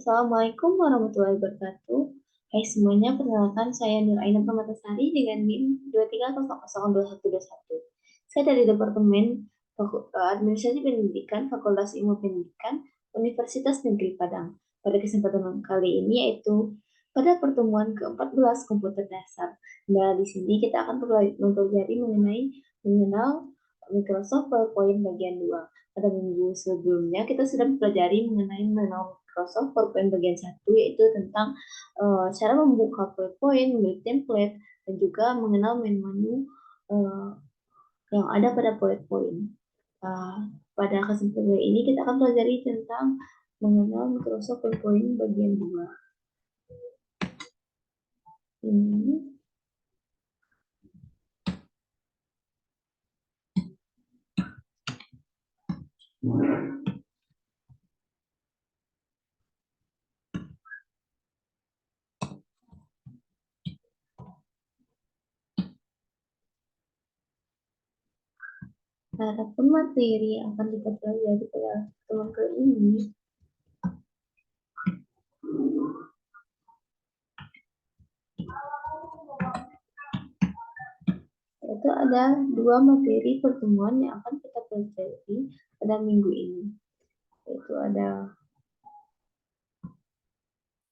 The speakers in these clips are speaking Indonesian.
Assalamualaikum warahmatullahi wabarakatuh. Hai semuanya, perkenalkan saya Nur Aina Permatasari dengan NIM 23002121. Saya dari Departemen Administrasi Pendidikan, Fakultas Ilmu Pendidikan, Universitas Negeri Padang. Pada kesempatan kali ini yaitu pada pertemuan ke-14 komputer dasar. Nah, di sini kita akan mempelajari mengenal Microsoft PowerPoint bagian 2. Pada minggu sebelumnya kita sudah mempelajari mengenal Microsoft PowerPoint bagian 1, yaitu tentang cara membuka PowerPoint, membuat template, dan juga mengenal menu-menu uh, yang ada pada PowerPoint. Pada kesempatan ini kita akan pelajari tentang mengenal Microsoft PowerPoint bagian 2. Ini adapun materi yang akan kita pelajari pada pertemuan kali ini yaitu ada dua materi pertemuan yang akan kita pelajari pada minggu ini, yaitu ada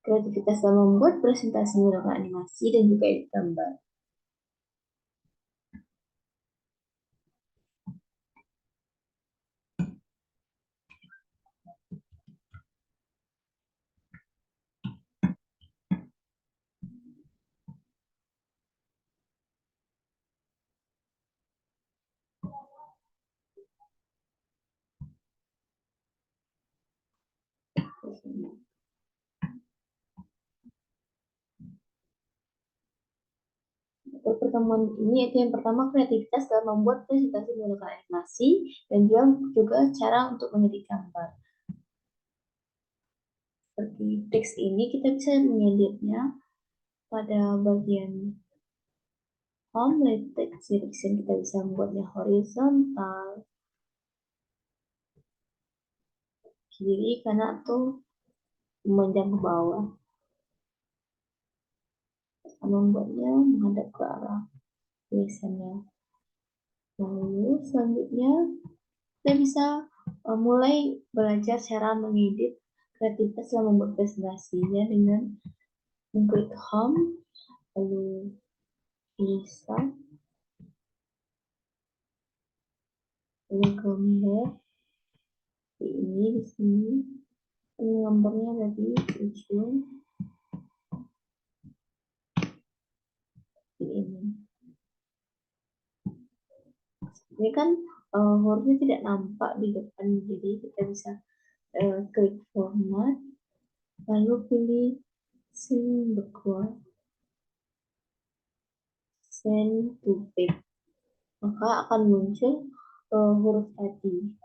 kreativitas dalam membuat presentasi menggunakan animasi dan juga edit gambar. Untuk pertemuan ini yaitu yang pertama kreativitas dalam membuat presentasi menggunakan animasi dan juga cara untuk mengedit gambar. Seperti teks ini kita bisa mengeditnya pada bagian home, text selection kita bisa membuatnya horizontal, kiri, kanan, atau memanjang ke bawah. Kita membuatnya menghadap ke arah tulisannya. Lalu selanjutnya kita bisa mulai belajar cara mengedit kreativitas dalam membuat presentasinya dengan mengklik home, lalu bisa, lalu gambar ini di sini, ini gambarnya tadi ujung ini. Ini kan hurufnya tidak nampak di depan, jadi kita bisa klik format, lalu pilih send backward, send to back, maka akan muncul huruf tadi.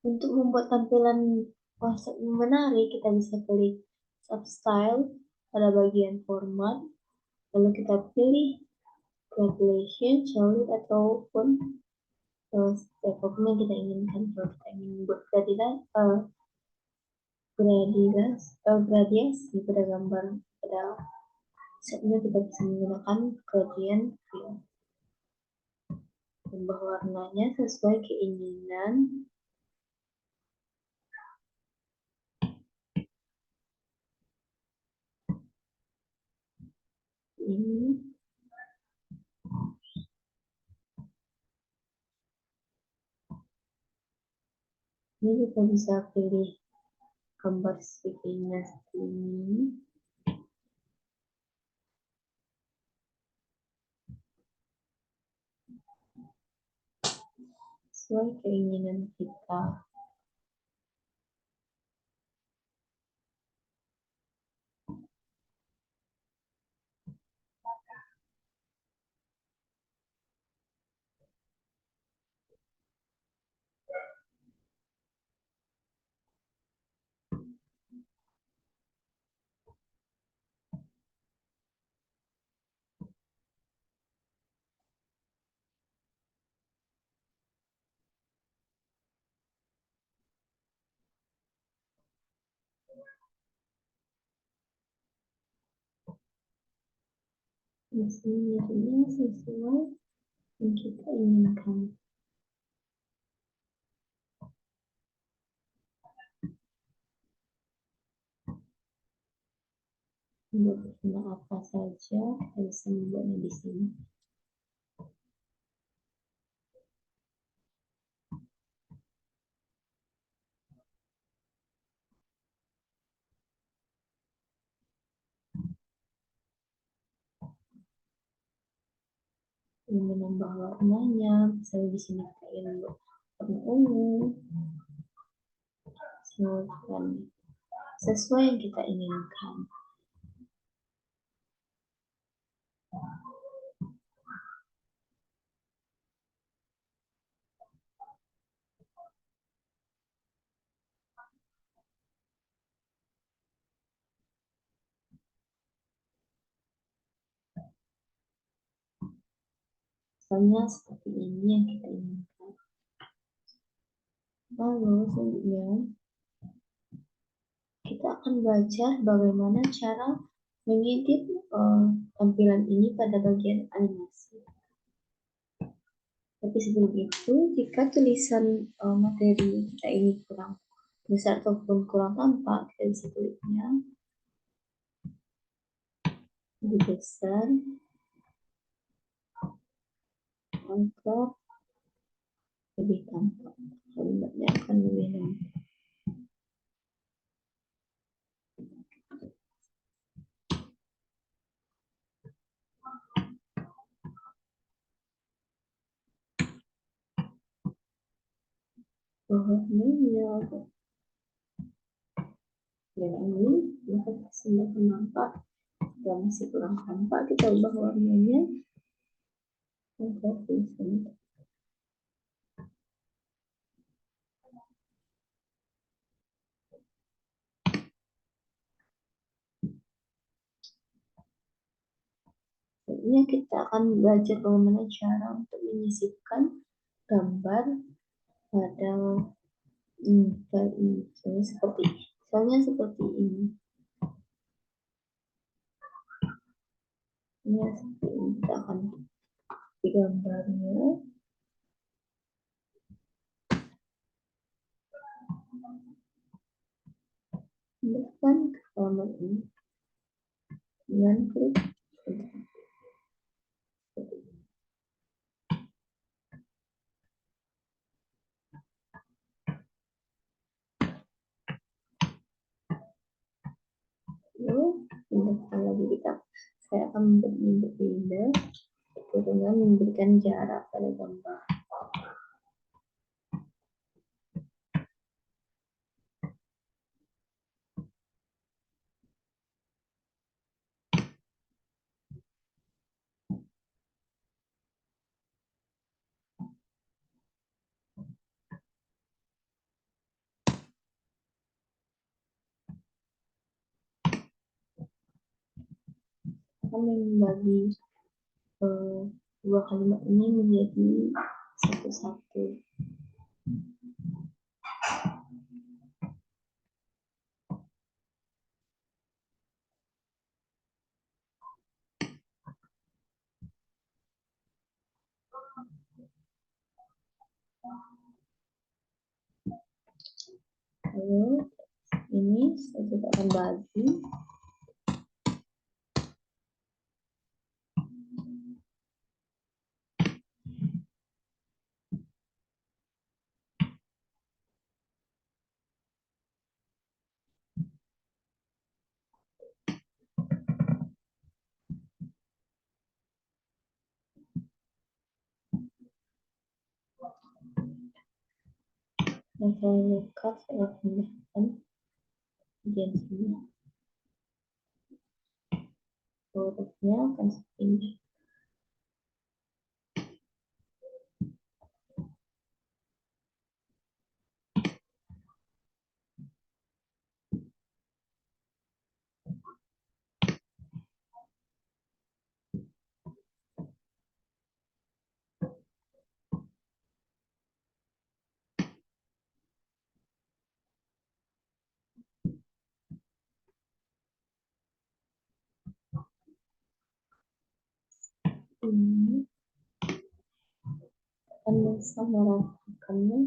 Untuk membuat tampilan konsep menarik, kita bisa klik substyle pada bagian format, lalu kita pilih graduation, solid, ataupun apapun yang kita inginkan. Kalau kita ingin membuat gradiasi pada gambar pada setnya, kita bisa menggunakan gradient fill, tambah warnanya sesuai keinginan. Ini kita bisa pilih gambar segitiga ini. Sesuai keinginan kita. Di sini sesuai yang kita inginkan. Untuk apa saja kita bisa membuatnya di sini. Ingin menambah warnanya, misalnya di sini kita ingin warna ungu, silakan sesuai yang kita inginkan. Misalnya seperti ini yang kita inginkan. Lalu selanjutnya kita akan belajar bagaimana cara mengedit tampilan ini pada bagian animasi. Tapi sebelum itu, jika tulisan materi kita ini kurang besar ataupun kurang tampak, kita bisa tulisnya lebih besar agar lebih tampak. Kalimatnya akan lebih nampak. Bahwa dan ini dapat semakin nampak. Jika masih kurang tampak, kita ubah warnanya agar tulisan selanjutnya kita akan belajar bagaimana cara untuk menyisipkan gambar pada file ini. Misalnya seperti ini. Ini seperti ini. Kita akan di gambarnya. Pindahkan ke gambar ini. Dengan klik seperti ini. Lalu pindahkan lagi kita. Saya akan berpindah dengan memberikan jarak pada gambar. Akan membagi dua kalimat ini menjadi satu-satu. Lalu ini saya akan bagi. Dan saya lupa saya pindahkan bagian sini. Hurufnya akan seperti ini. ini akan mensamaratakannya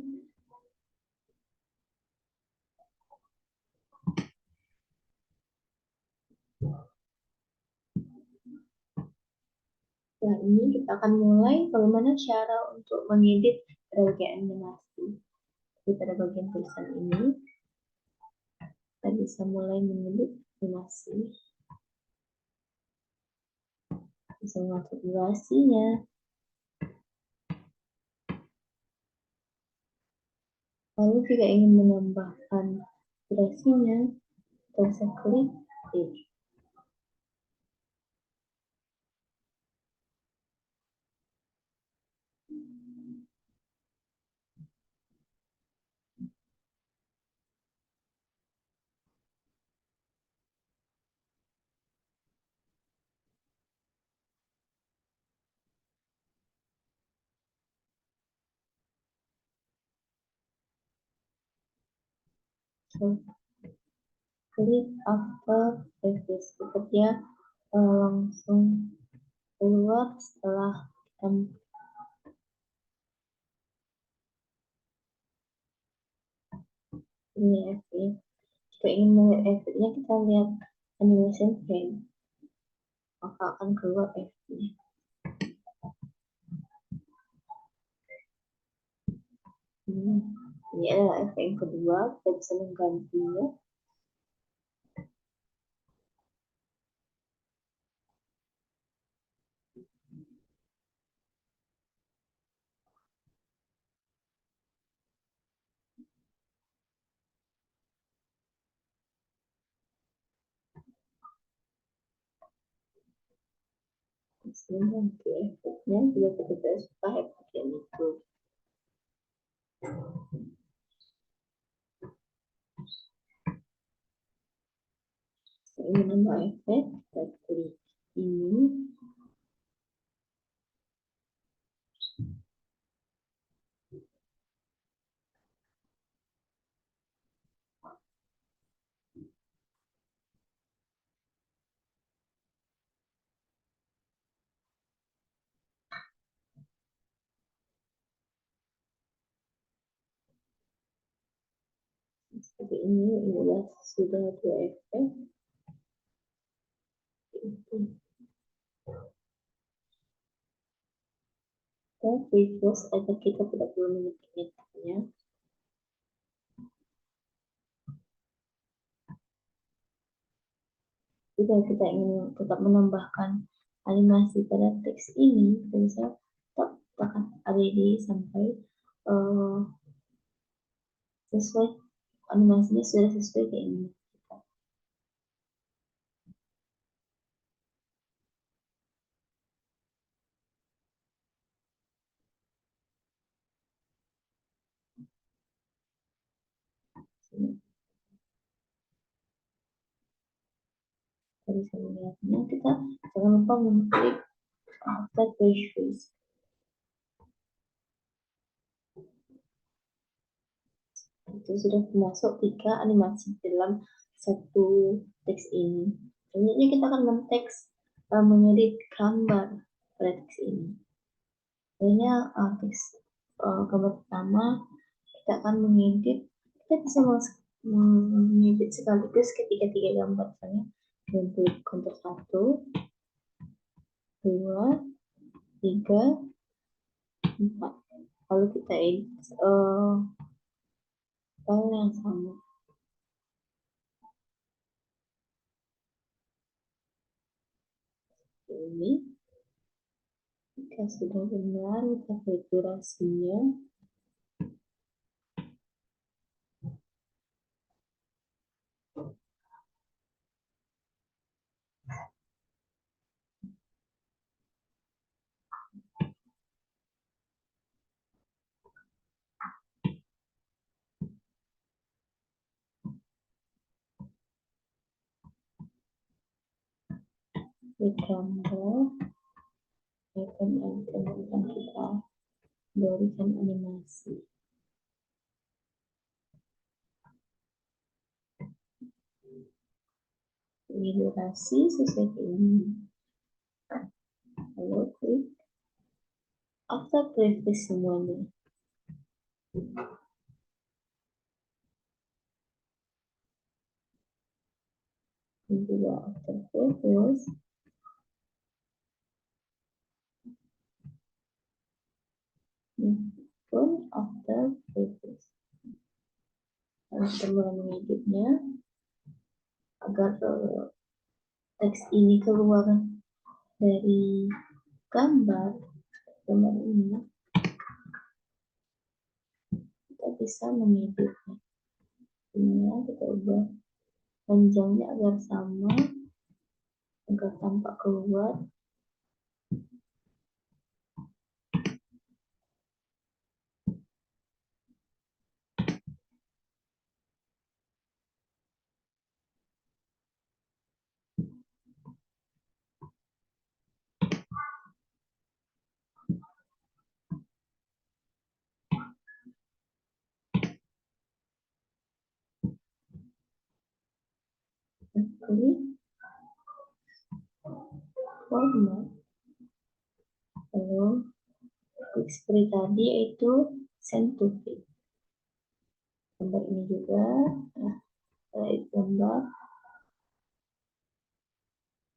Nah, ini kita akan mulai bagaimana cara untuk mengedit berbagai animasi. Jadi pada bagian tulisan ini, kita bisa mulai mengedit animasi. Bisa mengatur durasinya. Lalu jika ingin menambahkan durasinya, kita bisa klik edit. So, klik after effects. Dia langsung keluar setelah kita ini efek. Jika ingin melihat efeknya, kita lihat animation frame, maka akan keluar efeknya. Ini adalah efek yang kedua, kita bisa menggantinya. Mengganti efeknya bila kita tidak suka efek yang itu. Ini menambah efek, kita klik ini. Seperti ini adalah sudah dua efek. Kita previous agar kita tidak perlu mengetiknya. Jika kita ingin tetap menambahkan animasi pada teks ini, kita bisa tekan add sampai sesuai animasinya sudah sesuai keinginan kita. Kita bisa melihatnya. Kita jangan lupa mengklik after page face. Itu sudah termasuk 3 animasi dalam satu teks ini. Selanjutnya kita akan menteks mengedit gambar pada teks ini. Sebenarnya teks gambar pertama kita akan mengedit. Kita bisa mengedit sekaligus ketiga gambar, misalnya untuk kontur 1, 2, 3, 4. Lalu kita edit file yang sama. Ini jika sudah benar, kita klik durasinya. Klik gambar, icon-icon yang kita berikan animasi. Ini durasi sesuai keinginan. Lalu klik after previous semuanya. Ini juga after previous. Ini pun after previous. Lalu kita mulai mengeditnya agar teks ini keluar dari gambar ini. Kita bisa mengeditnya. Ini kita ubah panjangnya agar sama, agar tampak keluar. Klik format, lalu klik seperti tadi, yaitu send to pic. Gambar ini juga, gambar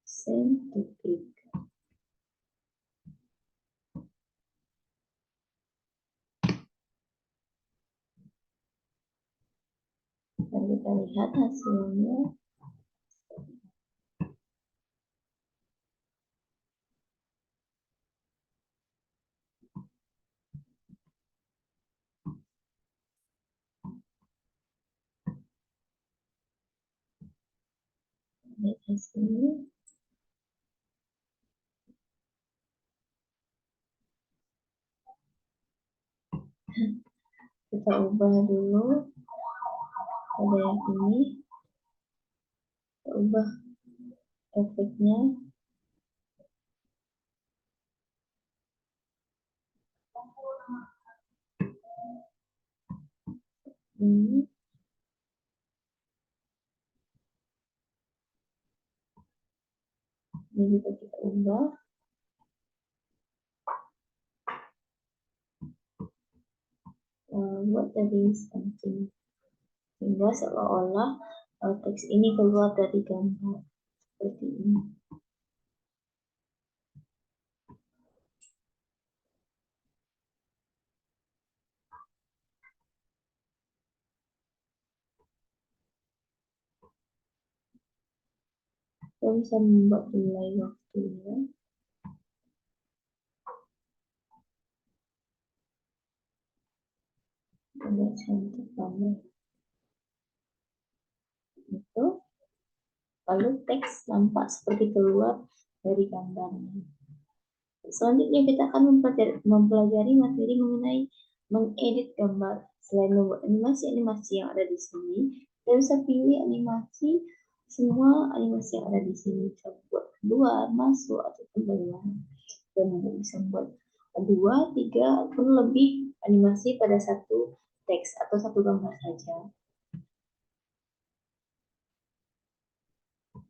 send to pic. Dan kita lihat hasilnya. Lihat hasilnya. Kita ubah dulu pada yang ini. Kita ubah efeknya. Ini juga kita ubah. Buat dari something, sehingga seolah-olah teks ini keluar dari gambar seperti ini. Kita bisa membuat delay waktunya. Agak cantik banget. Itu. Lalu teks nampak seperti keluar dari gambarnya. Selanjutnya kita akan mempelajari materi mengenai mengedit gambar. Selain membuat animasi-animasi yang ada di sini, kita bisa pilih animasi, semua animasi yang ada di sini. Bisa buat keluar, masuk, ataupun bagaimana. Dan bisa membuat 2, 3, ataupun lebih animasi pada satu teks atau satu gambar saja.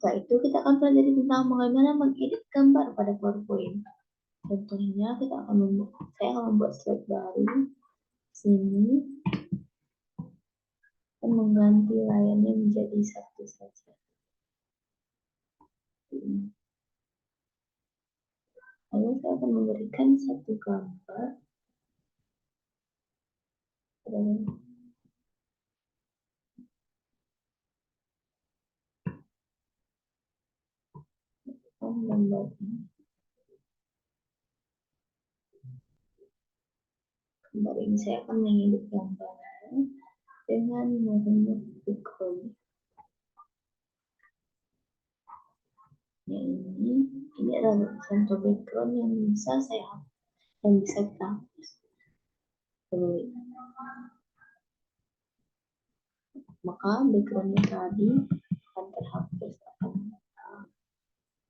Setelah itu kita akan pelajari tentang bagaimana mengedit gambar pada PowerPoint. Contohnya saya akan membuat slide baru sini dan mengganti layarnya menjadi satu saja. Lalu saya akan memberikan satu gambar. Gambar ini. Gambar ini saya akan mengedit gambarnya dengan membentuk background. Ini adalah contoh background yang bisa kita hapus. Maka backgroundnya tadi akan terhapus,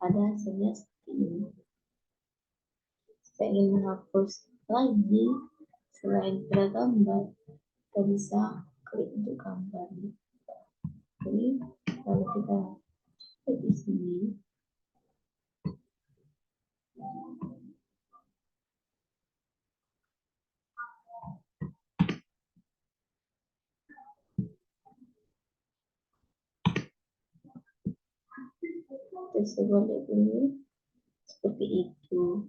ada hasilnya seperti ini. Jika ingin menghapus lagi selain pada gambar, kita bisa klik untuk gambar. Jadi kalau kita di sini, Terus boleh dulu seperti itu.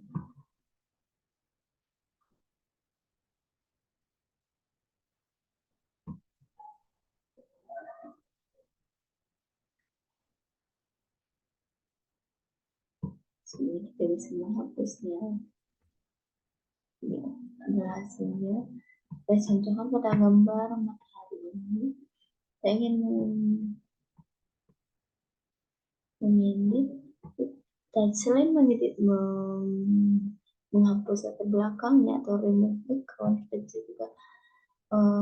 Sini kita bisa menghapusnya. Ini adalah hasilnya. Saya contohkan pada gambar matahari ini. Saya ingin mengedit dan selain mengedit menghapus latar belakangnya atau remove background, kita juga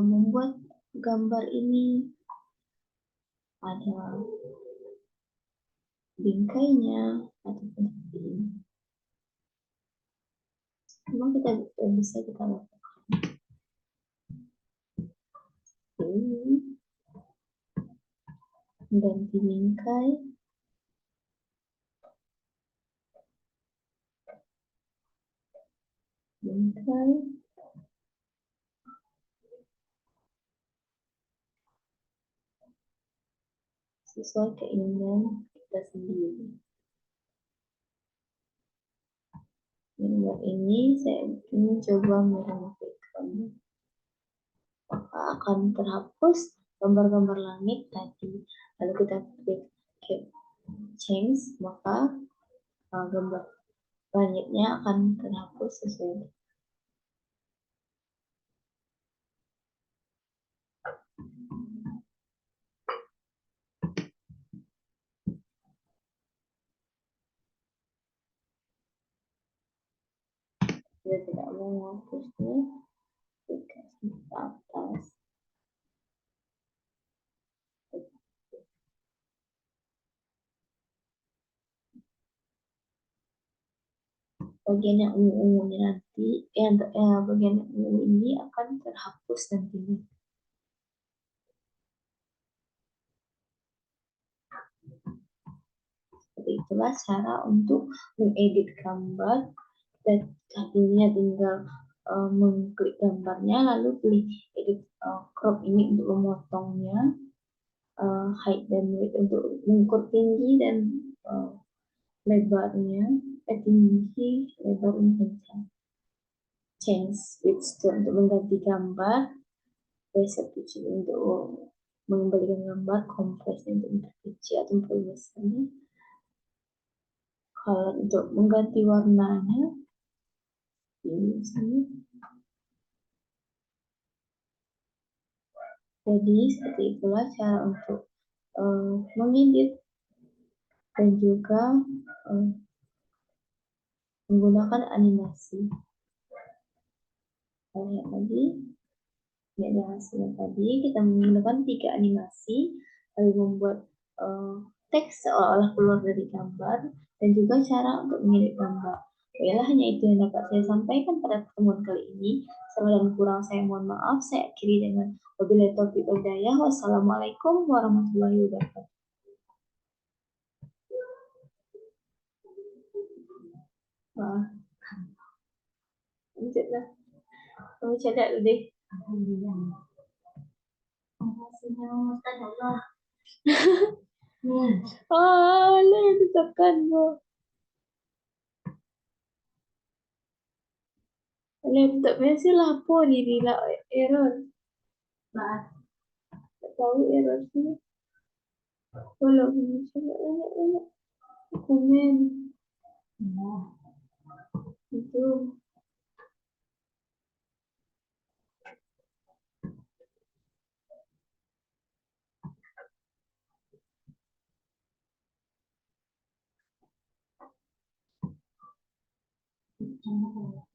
membuat gambar ini ada bingkainya atau seperti ini. Memang kita bisa kita lakukan ini, ganti bingkai, bingkai, sesuai keinginan kita sendiri. Gambar ini saya ingin coba meremove background, maka akan terhapus gambar-gambar langit tadi. Lalu kita klik change, maka gambar langitnya akan terhapus sesuai. Kita tidak mau menghapusnya, klik ke atas. Bagian yang ungu-ungunya nanti, bagian yang ungu ini akan terhapus nantinya. Seperti itulah cara untuk mengedit gambar. Dan artinya tinggal mengklik gambarnya, lalu pilih edit crop ini untuk memotongnya, height dan width untuk mengukur tinggi dan lebarnya, tinggi, lebar, kencang. Change width untuk mengganti gambar, resolution untuk mengembalikan gambar, compress untuk memperkecil atau membesarnya, color untuk mengganti warnanya. Ini sini. Jadi seperti itulah cara untuk mengedit dan juga menggunakan animasi. Kita lihat lagi, ini ada hasilnya tadi. Kita menggunakan 3 animasi, lalu membuat teks seolah-olah keluar dari gambar, dan juga cara untuk mengedit gambar. Baiklah, hanya itu yang dapat saya sampaikan pada pertemuan kali ini. Salah dan kurang saya mohon maaf. Saya akhiri dengan wabillahi taufiq wal hidayah. Wassalamualaikum warahmatullahi wabarakatuh. Wah, lanjutlah. Kamu cadang dulu deh. Alhamdulillah. Alah, yang ditekan kok. Alah, tak biasa lah apa ni bila error. Tak tahu error sini. Kalau kamu coba banyak-banyak komen. Itu.